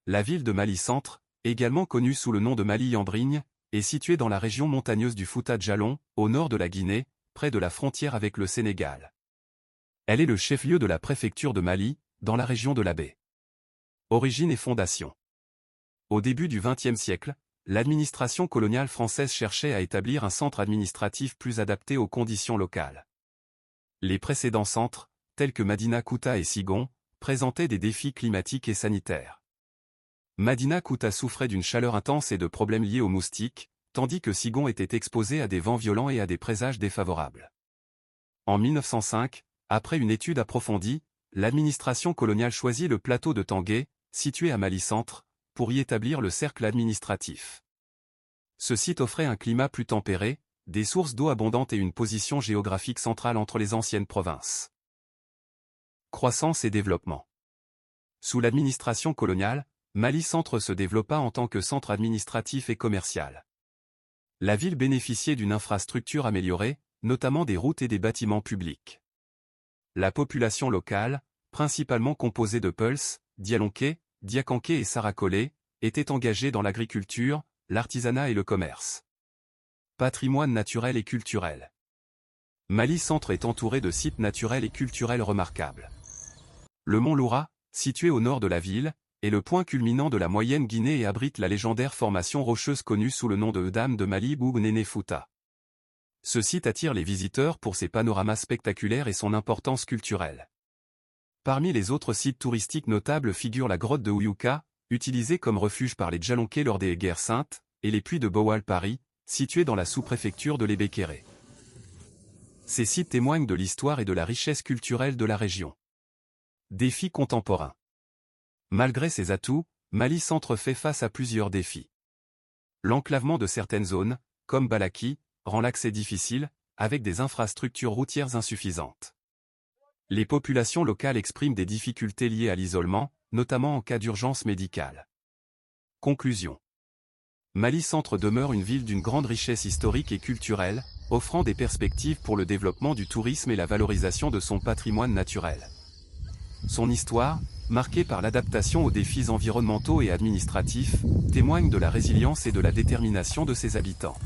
La ville de Mali Centre, également connue sous le nom de Mali-Yandrigne, est située dans la région montagneuse du Fouta Djallon, au nord de la Guinée, près de la frontière avec le Sénégal. Elle est le chef-lieu de la préfecture de Mali, dans la région de la baie. Origine et fondation. Au début du XXe siècle, l'administration coloniale française cherchait à établir un centre administratif plus adapté aux conditions locales. Les précédents centres, tels que Madina Kouta et Sigon, présentaient des défis climatiques et sanitaires. Madina Kouta souffrait d'une chaleur intense et de problèmes liés aux moustiques, tandis que Sigon était exposé à des vents violents et à des présages défavorables. En 1905, après une étude approfondie, l'administration coloniale choisit le plateau de Tanguay, situé à Mali Centre, pour y établir le cercle administratif. Ce site offrait un climat plus tempéré, des sources d'eau abondantes et une position géographique centrale entre les anciennes provinces. Croissance et développement. Sous l'administration coloniale, Mali Centre se développa en tant que centre administratif et commercial. La ville bénéficiait d'une infrastructure améliorée, notamment des routes et des bâtiments publics. La population locale, principalement composée de Peuls, Dialonquais, Diakanké et Sarakolé, était engagée dans l'agriculture, l'artisanat et le commerce. Patrimoine naturel et culturel. Mali Centre est entouré de sites naturels et culturels remarquables. Le mont Loura, situé au nord de la ville, est le point culminant de la moyenne Guinée et abrite la légendaire formation rocheuse connue sous le nom de Dame de Mali ou Néné Fouta. Ce site attire les visiteurs pour ses panoramas spectaculaires et son importance culturelle. Parmi les autres sites touristiques notables figurent la grotte de Ouyouka, utilisée comme refuge par les Djalonkais lors des guerres saintes, et les puits de Bowal Paris, situés dans la sous-préfecture de l'Ébékéré. Ces sites témoignent de l'histoire et de la richesse culturelle de la région. Défis contemporains. Malgré ses atouts, Mali Centre fait face à plusieurs défis. L'enclavement de certaines zones, comme Balaki, rend l'accès difficile, avec des infrastructures routières insuffisantes. Les populations locales expriment des difficultés liées à l'isolement, notamment en cas d'urgence médicale. Conclusion. Mali Centre demeure une ville d'une grande richesse historique et culturelle, offrant des perspectives pour le développement du tourisme et la valorisation de son patrimoine naturel. Son histoire, marquée par l'adaptation aux défis environnementaux et administratifs, témoigne de la résilience et de la détermination de ses habitants.